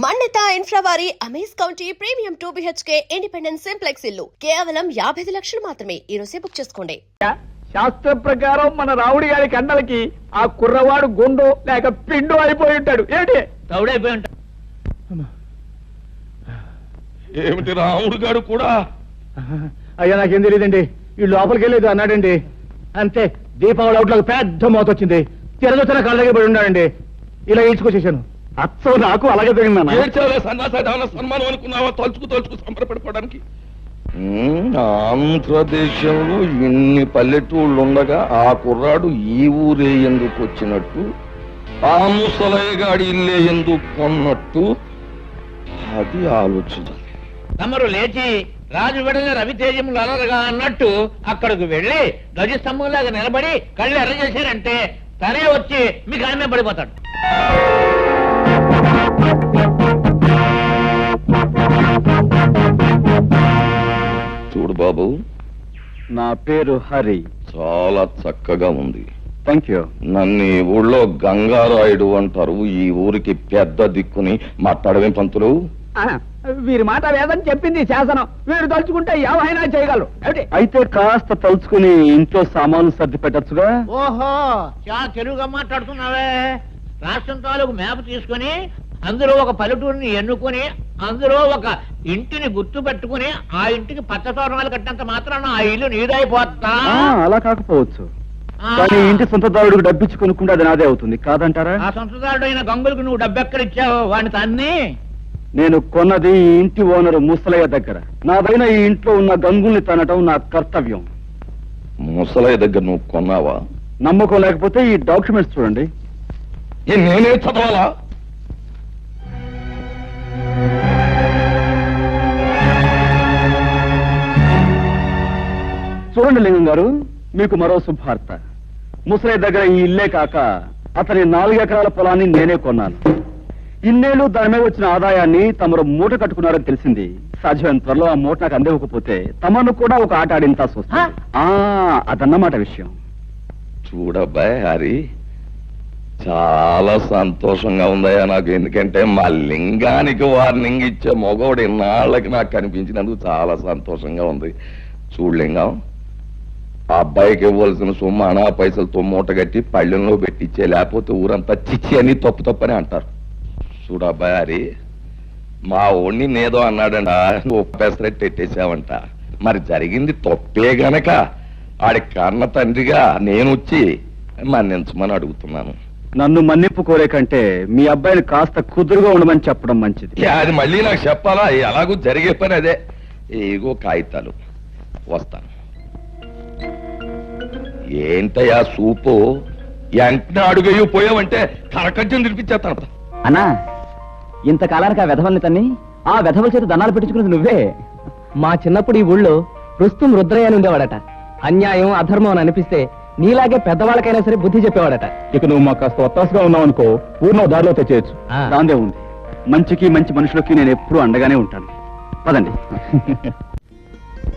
మన్నిత infra వారి amaze county premium 2 BHK independent simplex ఇల్లు కేవలం 55 లక్షలు మాత్రమే. ఈ రోజే బుక్ చేసుకోండి. శాస్త్ర ప్రకారం మన రావుడి గారి కండలకి ఆ కుర్రవాడు గుండు లేక పిండు అయిపోయి ఉంటాడు. ఏంటి రౌడైపోయి ఉంటాడు? ఏమిటి రాముడు గారు కూడా? అయ్యా నాకేం తెలియదండి. ఈ లోపలికి వెళ్ళేది అన్నాడండి. అంతే దీపావళి అవుట్లోకి పెద్ద మోత వచ్చింది. తిరగొచ్చిన కళ్ళ దగ్గర పడి ఉన్నాడండి. ఇలా ఈడ్చుకొచ్చేసాను. అచ్చం నాకు అలాగే జరిగిందన్న. సన్మానం అనుకున్నావా? తలుచుకు సంబరపడిపోవడానికి. ఆంధ్రదేశంలో ఇన్ని పల్లెటూళ్ళు ఉండగా ఆ కుర్రాడు ఈ ఊరే ఎందుకు వచ్చినట్టు, ఆ ముసలయ్యగాడి ఇల్లే ఎందుకు కొన్నట్టు, అది ఆలోచించాలి. తమరు లేచి రాజు విడల రవితేజములు అలరగా అన్నట్టు అక్కడికి వెళ్లి ధ్వజస్తంభంలాగా నిలబడి కళ్ళు ఎర్ర చేశారంటే తనే వచ్చి మీకు ఆమె పడిపోతాడు. చూడు బాబు, నా పేరు హరి. చాలా చక్కగా ఉంది. Thank you. నన్ను ఈ ఊళ్ళో గంగారాయుడు అంటారు. ఈ ఊరికి పెద్ద దిక్కుని మాట్లాడవేం పంతులు? వీరి మాట వేదని చెప్పింది శాసనం. వీరు తలుచుకుంటే ఏమైనా చేయగలరు. అయితే కాస్త తలుచుకుని ఇంట్లో సామాన్లు సర్ది పెట్టచ్చుగా. ఓహో, చాలా తెలుగుగా మాట్లాడుతున్నావే. రాష్ట్రం తాలూకు మ్యాప్ తీసుకుని అందులో ఒక పల్లెటూరిని ఎన్నుకొని అందులో ఒక ఇంటిని గుర్తు పెట్టుకుని ఆ ఇంటికి పచ్చ తోరణాలు కట్టినంత మాత్రాన ఆ ఇల్లు నీదైపోతా? అలా కాకపోవచ్చు, కానీ ఇంటి సొంతదారుడికి డబ్బిచ్చి కొనుక్కుంటే అది నాదే అవుతుంది కాదంటారా? ఆ సొంతదారుడు అయిన గంగులకు నువ్వు డబ్బెక్కడిచ్చావు? వాడిని తన్ని నేను కొన్నది ఈ ఇంటి ఓనరు ముసలయ్య దగ్గర. నాదైన ఈ ఇంట్లో ఉన్న గంగుల్ని తనటం నా కర్తవ్యం. ముసలయ్య దగ్గర నువ్వు కొన్నావా? నమ్మకం లేకపోతే ఈ డాక్యుమెంట్స్ చూడండి. నేనే చదవాలా? చూడండి లింగం గారు, మీకు మరో శుభార్త. ముసలయ్య దగ్గర ఈ ఇల్లే కాక అతని 4 ఎకరాల పొలాన్ని నేనే కొన్నాను. ఇన్నేళ్లు దాని మీద వచ్చిన ఆదాయాన్ని తమరు మూట కట్టుకున్నారని తెలిసింది. సాధ్యమైన త్వరలో ఆ మూట నాకు అందివ్వకపోతే తమను కూడా ఒక ఆట ఆడింతా చూస్తా. అదన్నమాట విషయం. చూడబ్బాయ్ హరి, చాలా సంతోషంగా ఉందయ్యా నాకు. ఎందుకంటే మా లింగానికి వార్నింగ్ ఇచ్చే మగవాడు ఇన్నాళ్ళకి నాకు కనిపించినందుకు చాలా సంతోషంగా ఉంది. చూడు లింగం, ఆ అబ్బాయికి ఇవ్వాల్సిన సొమ్ము అనా పైసలతో మూట కట్టి పళ్ళెంలో పెట్టించే, లేకపోతే ఊరంతా చిచ్చి అని తప్పని అంటారు. చూడు అబ్బాయి హరి, మా ఓణ్ణి నేదో అన్నాడంట, ఒప్పేసరెట్టు ఎట్టేసావంట. మరి జరిగింది తప్పే గనక ఆడి కన్న తండ్రిగా నేను వచ్చి మన్నించమని అడుగుతున్నాను. నన్ను మన్నింపు కోరే కంటే మీ అబ్బాయిని కాస్త కుదురుగా ఉండమని చెప్పడం మంచిది. అది మళ్ళీ నాకు చెప్పాలా? ఎలాగూ జరిగే పని అదే. ఏగో కాగితాలు, వస్తాను. ఏంటయ్యా సూపు? వెంటనే అడుగయ్యూ పోయావంటే కరకజ్జం తినిపించేస్తాను. అన్నా, ఇంతకాలానికి ఆ వెధవల్ని తన్ని ఆ వెధవల చేత దండాలు పెట్టించుకున్నది నువ్వే. మా చిన్నప్పుడు ఈ ఊళ్ళో రుస్తుం రుద్రయ్య అని ఉండేవాడట. అన్యాయం అధర్మం అని అనిపిస్తే నీలాగే పెద్దవాళ్ళకైనా సరే బుద్ధి చెప్పేవాడట. ఇక నువ్వు మాకు కాస్త ఒత్తాసుగా ఉన్నావు అనుకో, ఊరిలో దారిలో తెచ్చేయచ్చు. దాందే ఉంది. మంచికి మంచి మనుషులకి నేను ఎప్పుడూ అండగానే ఉంటాను. పదండి.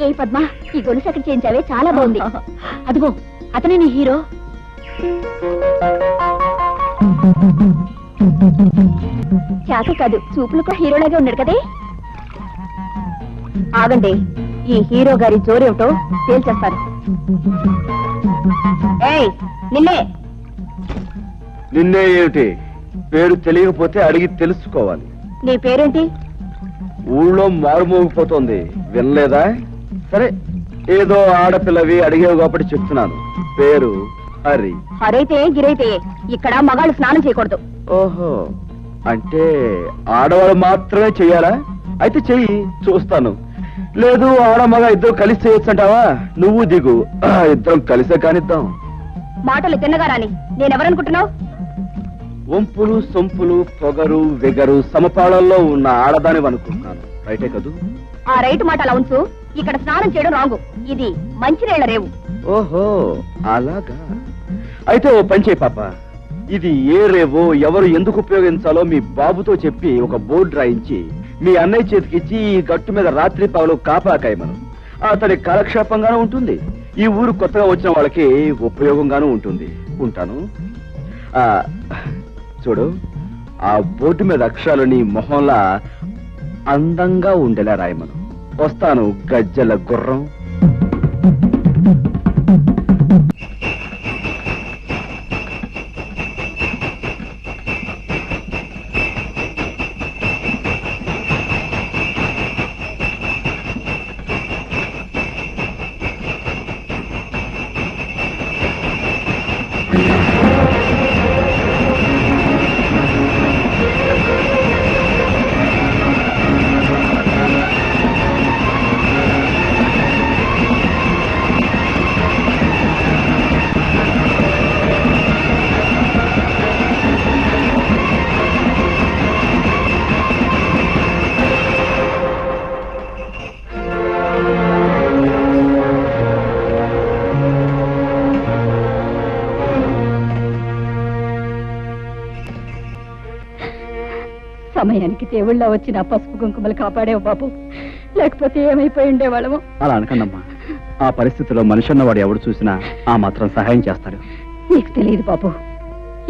ఏ పద్మ, ఈ గొలుసు అక్కడ చేయించావే, చాలా బాగుంది. అదిగో అతనే నీ హీరో. చేత కాదు, చూపులకు హీరోలాగే ఉన్నాడు కదే. ఆగండి, ఈ హీరో గారి జోరేమిటో తేల్చేస్తారు. ఏయ్ నిన్నే. నిన్నే ఏమిటి? పేరు తెలియకపోతే అడిగి తెలుసుకోవాలి. నీ పేరేంటి? ఊళ్ళో మారుమోగిపోతోంది, వినలేదా? సరే, ఏదో ఆడపిల్లవి అడిగేవి కాబట్టి చెప్తున్నాను. పేరు హరి. హరైతే గిరైతే ఇక్కడ మగాళ్ళు స్నానం చేయకూడదు. ఓహో, అంటే ఆడవాళ్ళు మాత్రమే చెయ్యాలా? అయితే చెయ్యి, చూస్తాను. లేదు ఆడ మగ ఇద్దరు కలిసి చేయొచ్చు అంటావా? నువ్వు దిగు, ఇద్దరం కలిసే కానిద్దాం. మాటలు తిన్నగా రాని. నేనెవరనుకుంటున్నావు? వంపులు సొంపులు పొగరు వెగరు సమపాళల్లో ఉన్న ఆడదాని అనుకుంటున్నాను. రైటే కదూ? ఆ రైటు మాట అలా ఉంచు. ఇక్కడ స్నానం చేయడం రాంగు. ఇది మంచినీళ్ల రేవు. ఓహో, అలాగా. అయితే ఓ పని చేయి పాప, ఇది ఏ రేవో ఎవరు ఎందుకు ఉపయోగించాలో మీ బాబుతో చెప్పి ఒక బోర్డు రాయించి మీ అన్నయ్య చేతికిచ్చి ఈ గట్టు మీద రాత్రి పగలు కాపాకాయమను. అతడి కాలక్షేపంగానూ ఉంటుంది, ఈ ఊరు కొత్తగా వచ్చిన వాళ్ళకి ఉపయోగంగానూ ఉంటుంది. ఉంటాను. చూడు, ఆ బోర్డు మీద అక్షరాలు నీ మొహంలా అందంగా ఉండేలా రాయమను. వస్తాను గజ్జల గుర్రం. సమయానికి దేవుళ్ళ వచ్చిన పసుపు కుంకుమలు కాపాడేవు బాబు, లేకపోతే ఏమైపోయి ఉండేవాళ్ళము. అలా అనకండమ్మా. ఆ పరిస్థితిలో మనిషి అన్నవాడు ఎవడు చూసినా ఆ మాత్రం సహాయం చేస్తాడు. నీకు తెలియదు బాబు,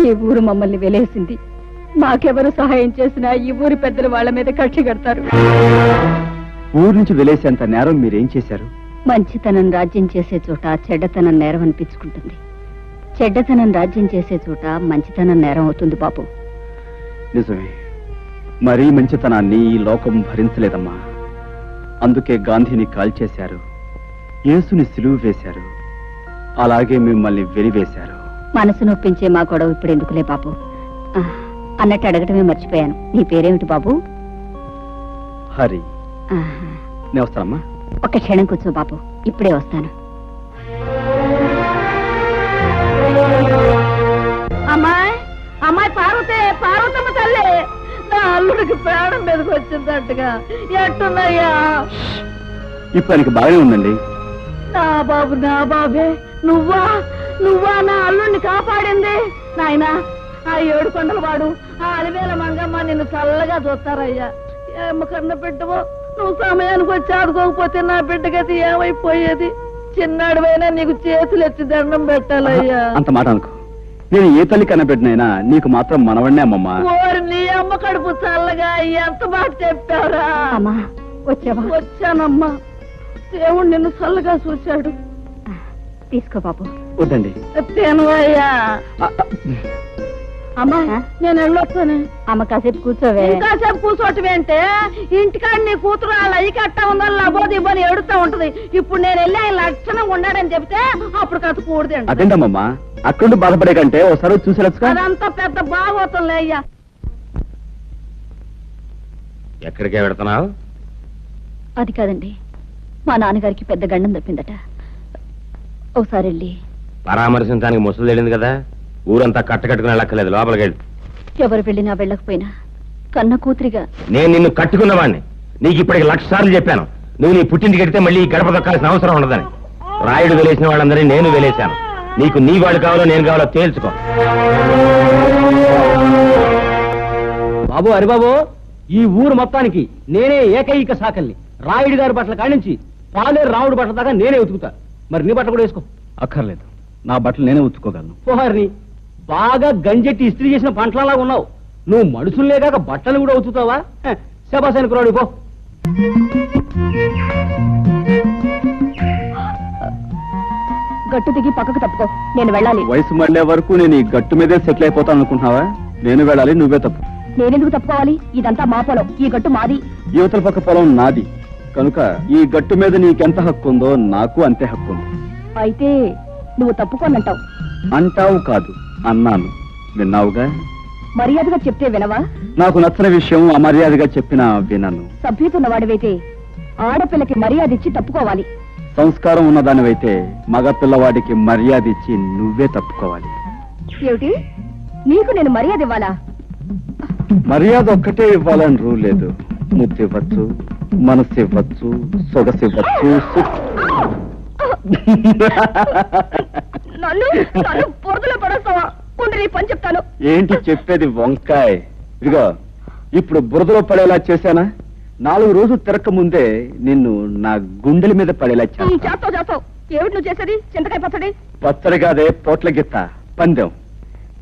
ఈ ఊరు మమ్మల్ని వెలేసింది. మాకెవరు సహాయం చేసినా ఈ ఊరి పెద్దలు వాళ్ళ మీద కక్షి కడతారు. ఊరు నుంచి వెలేసేంత నేరం మీరేం చేశారు? మంచితనం రాజ్యం చేసే చోట చెడ్డతనం నేరం అనిపించుకుంటుంది. చెడ్డతనం రాజ్యం చేసే చోట మంచితనం నేరం అవుతుంది బాబు. నిజమే, మరీ మంచితనాన్ని ఈ లోకం భరించలేదమ్మా. అందుకే గాంధీని కాల్చేశారు, యేసుని సిలువ వేశారు, అలాగే మిమ్మల్ని వెలివేశారు. మనసు నొప్పించే మా గొడవ ఇప్పుడు ఎందుకులే బాబు. అన్నట్టు అడగటమే మర్చిపోయాను, నీ పేరేమిటి బాబు? హరి. నేను వస్తానమ్మా. ఒక్క క్షణం కూర్చో బాబు, ఇప్పుడే వస్తాను. అమ్మాయి అమ్మాయి పార్వతే, పార్వతమ్మ తల్లి, నా అల్లుడికి ప్రాణం మీదకి వచ్చిందట్టుగా ఎట్టున్నాయ్యా? ఇప్పుడు ఆయనకి బాగానే ఉందండి. నా బాబు, నా బాబే, నువ్వా నువ్వా నా అల్లుడిని కాపాడింది? నాయనా, ఆ 7 కొండల వాడు, ఆ అలివేల మంగమ్మ నిన్ను చల్లగా చూస్తారయ్యా. ఏమ కన్న బిడ్డవో, నువ్వు సమయానికి వచ్చి ఆదుకోకపోతే నా బిడ్డగతి ఏమైపోయేది? చిన్నాడువైనా నీకు చేతులు ఎత్తి దండం పెట్టాలయ్యా. అంత మాట అనుకో. నేను ఏ తల్లి కన్నబిడ్డనైనా నీకు మాత్రం మనవన్నే అమ్మమ్మా. ఓరి నీ అమ్మ కడుపు చల్లగా ఎంత మాట చెప్పారా? అమ్మా వచ్చావా? వచ్చానమ్మా. దేవుడు నిన్ను చల్లగా చూశాడు. తీసుకో బాబు. వద్దండి. తినవయ్యా. అమ్మా నేను వెళ్ళొస్తాను. అమ్మ కాసేపు కూర్చోవే. కాసేపు కూర్చోటమేంటే, ఇంటికాడ నీ కూతురు అలా అయ్యికట్టా ఉందని లాబోది ఇవ్వని ఎడుతూ ఉంటది. ఇప్పుడు నేను వెళ్ళి ఆయన లక్షణంగా ఉన్నాడని చెప్తే అప్పుడు కథ కూడదండి. అదేంటమ్మా, అక్కడ బాధపడే కంటే ఒకసారి చూసేచ్చు. అదంతా పెద్ద బాగోతుందిలే అయ్యా. ఎక్కడికే పెడుతున్నావు? అది కాదండి, మా నాన్నగారికి పెద్ద గండం తప్పిందట. ఒకసారి వెళ్ళి పరామర్శించడానికి ముసలు తెలియదు కదా, ఊరంతా కట్టుకుని వెళ్ళక్కర్లేదు, లోపలికి వెళ్ళి. ఎవరు వెళ్ళినా వెళ్ళకపోయినా కన్న కూతురిగా నేను నిన్ను కట్టుకున్నవాడిని. నీకు ఇప్పటికి 1,00,000 సార్లు చెప్పాను, నువ్వు నీ పుట్టింటికి వెడితే మళ్ళీ ఈ గడప దొక్కాల్సిన అవసరం ఉండదని. రాయుడు వెలేసిన వాళ్ళందరినీ నేను వెలేశాను. నీకు నీ వాళ్ళు కావాలో నేను కావాలో తేల్చుకో. బాబు, హరిబాబు, ఈ ఊరు మొత్తానికి నేనే ఏకైక సాకల్ని. రాయుడు గారి బట్టల కాడించి పాలేరు రాముడు బట్టల దాకా నేనే ఉతుకుతా. మరి నీ బట్టలు కూడా వేసుకో. అక్కర్లేదు, నా బట్టలు నేనే ఉతుక్కోగలను. పోహారిని బాగా గంజెట్టి ఇస్త్రీ చేసిన పంటలలాగా ఉన్నావు. నువ్వు మనుషుల్నే కాక బట్టలు కూడా ఉతుకుతావా? శబాసానికి రాడు పో. గట్టు దిగి పక్కకు తప్పుకో, నేను వెళ్ళాలి. వయసు మళ్ళే వరకు నేను ఈ గట్టు మీదే సెటిల్ అయిపోతాను అనుకుంటున్నావా? నేను వెళ్ళాలి, నువ్వే తప్పు. నేనెందుకు తప్పుకోవాలి? ఇదంతా మా పొలం, ఈ గట్టు మాది. యువతల పక్క పొలం నాది కనుక ఈ గట్టు మీద నీకెంత హక్కు ఉందో నాకు అంతే హక్కు ఉంది. అయితే నువ్వు తప్పుకోనంటావు. అంటావు కాదు, అన్నాను. విన్నావుగా. మర్యాదగా చెప్తే వినవా? నాకు నచ్చని విషయం అమర్యాదగా చెప్పినా వినను. సభ్యతున్నవాడివైతే ఆడపిల్లకి మర్యాద ఇచ్చి తప్పుకోవాలి. సంస్కారం ఉన్నదానివైతే మగ పిల్లవాడికి మర్యాద ఇచ్చి నువ్వే తప్పుకోవాలి. ఏమిటి, నీకు నేను మర్యాద ఇవ్వాలా? మర్యాద ఒక్కటే ఇవ్వాలని రూల్ లేదు. ముద్దు ఇవ్వచ్చు, మనసు ఇవ్వచ్చు, సొగసు ఇవ్వచ్చు. నన్ను పొరదలో పడేస్తావా? ఉండి నీ పని చెప్తాను. ఏంటి చెప్పేది వంకాయ్? ఇదిగో, ఇప్పుడు బురదలో పడేలా చేశానా? 4 రోజులు తిరక్క ముందే నిన్ను నా గుండెల మీద పడేలా చేస్తాను. చేస్తావు. ఏమిటి నువ్వు చేసేది? చింతకాయ పచ్చడి? పచ్చడి కాదే, పోట్ల గిత్త పందెం.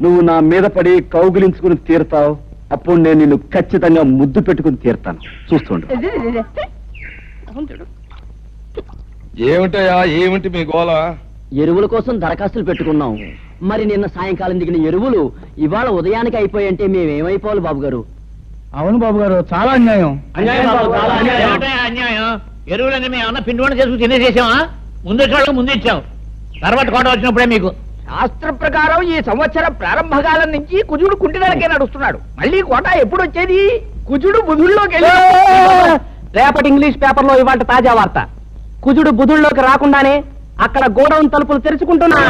నువ్వు నా మీద పడి కౌగిలించుకుని తీరుతావు, అప్పుడు నేను నిన్ను ఖచ్చితంగా ముద్దు పెట్టుకుని తీరుతాను. చూస్తుండు. ఏమిటయా ఏమిటి మీ గోల? ఎరువుల కోసం దరఖాస్తులు పెట్టుకున్నాం. మరి నిన్న సాయంకాలం దిగిన ఎరువులు ఇవాళ ఉదయానికి అయిపోయంటే మేమేమైపోవాలి బాబు గారు? అవును బాబు గారు, చాలా అన్యాయం. ఏమిటా అన్యాయం? ఎరువులన్నీ మేము ఏమన్నా పిండి వంట చేసుకుని తినేసేసామా? ముందు వాళ్ళకి ముందు ఇచ్చాం, తర్వాత కోట వచ్చినప్పుడే మీకు. శాస్త్ర ప్రకారం ఈ సంవత్సరం ప్రారంభకాలం నుంచి కుజుడు కుంటినలకే నడుస్తున్నాడు. మళ్ళీ కోట ఎప్పుడు వచ్చేది? కుజుడు బుధుల్లోకి వెళ్ళి రేపటి ఇంగ్లీష్ పేపర్లో ఇవాళ తాజా వార్త. కుజుడు బుధుల్లోకి రాకుండానే అక్కడ గోడౌన్ తలుపులు తెరుచుకుంటున్నా.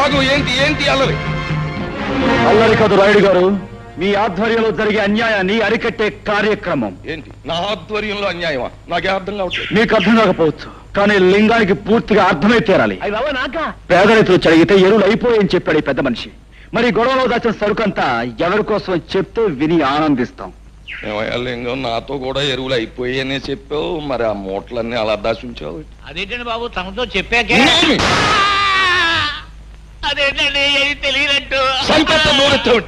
ఆగు, ఏంటి ఏంటి అల్లరి? అల్లరి కాదు రాయుడు గారు, మీ ఆధ్వర్యంలో జరిగే అన్యాయాన్ని అరికట్టే కార్యక్రమం. ఏంటి నా ఆధ్వర్యంలో అన్యాయమా? నాకే అర్థం కావట్లేదు. మీకు అర్థం కాకపోవచ్చు, కానీ లింగానికి పూర్తిగా అర్థమై తీరాలి. అయ్యి బాబా నాకా పేద రైతులు చదివితే ఎరువులు అయిపోయాయని చెప్పాడు ఈ పెద్ద మనిషి. మరి గొడవలో దాచిన సరుకంతా ఎవరి కోసం చెప్తే విని ఆనందిస్తాం. ఏమయ్యా లింగం, నాతో కూడా ఎరువులు అయిపోయాయనే చెప్పావు, మరి ఆ మూటలన్నీ అలా దాచుంచావు. అదేంటండి బాబు, తమతో చెప్పాకే. అదేంటండి ఏది తెలియనట్టు. నోరెత్తావు.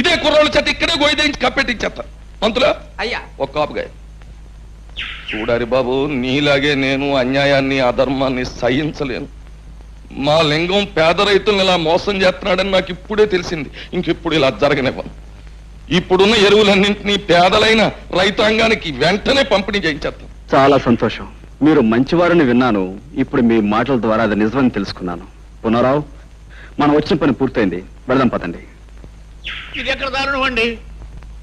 ఇదే కుర్రోళ్ళ చేత ఇక్కడే గోయిదేంచి కప్పెట్టించేస్తా. పంతులు అయ్యా ఒక కాపుగా చూడారి బాబు, నీలాగే నేను అన్యాయాన్ని అధర్మాన్ని సహించలేను. మా లింగం పేద రైతులను ఇలా మోసం చేస్తున్నాడని నాకు ఇప్పుడే తెలిసింది. ఇంకెప్పుడు ఇలా జరగనివ్వను. ఇప్పుడున్న ఎరువులన్నింటినీ పేదలైన రైతాంగానికి వెంటనే పంపిణీ చేయించేస్తాం. చాలా సంతోషం, మీరు మంచివారని విన్నాను. ఇప్పుడు మీ మాటల ద్వారా అది నిజమని తెలుసుకున్నాను. పునరావు, మనం వచ్చిన పని పూర్తయింది, వెళదాం పదండి. ఇది ఎక్కడ దారుణం అండి?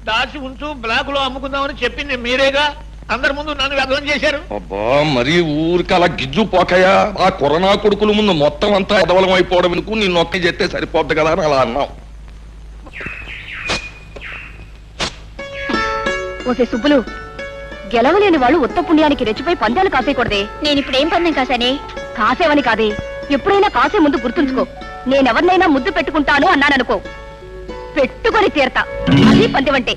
దాచి ఉంచు బ్లాక్ లో అమ్ముకుందామని చెప్పింది మీరేగా. అందరి ముందు నన్ను వ్యర్థం చేశారు. అబ్బా, మరి ఊరికి అలా గిజ్జు పోకయా? ఆ కరోనా కొడుకుల ముందు మొత్తం అంతా ఎదవలం అయిపోవడం ఎందుకు? నీ నొక్కి చెప్తే సరిపోద్ది కదా అని అలా అన్నావు. ఓసే సుబ్బులు, గెలవలేని వాళ్ళు ఉత్త పుణ్యానికి రెచ్చిపోయి పందాలు కాసేయకూడదే. నేను ఇప్పుడు ఏం పందెం కాసానే? కాసేవని కాదే, ఎప్పుడైనా కాసే ముందు గుర్తుంచుకో. నేనెవరినైనా ముద్దు పెట్టుకుంటాను అన్నాననుకో, పెట్టుకొని తీరతా. అది పందెం అంటే.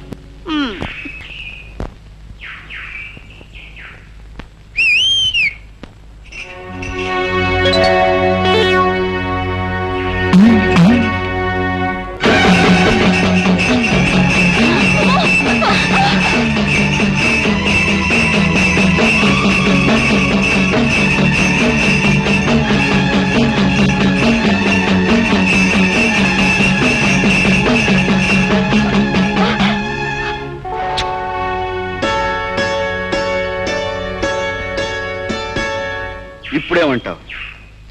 ఇప్పుడేమంటావు?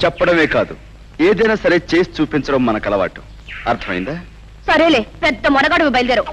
చెప్పడమే కాదు, ఏదైనా సరే చేసి చూపించడం మనకు అలవాటు. అర్థమైందా? సరేలే, పెద్ద మొనగాడు బయలుదేరు.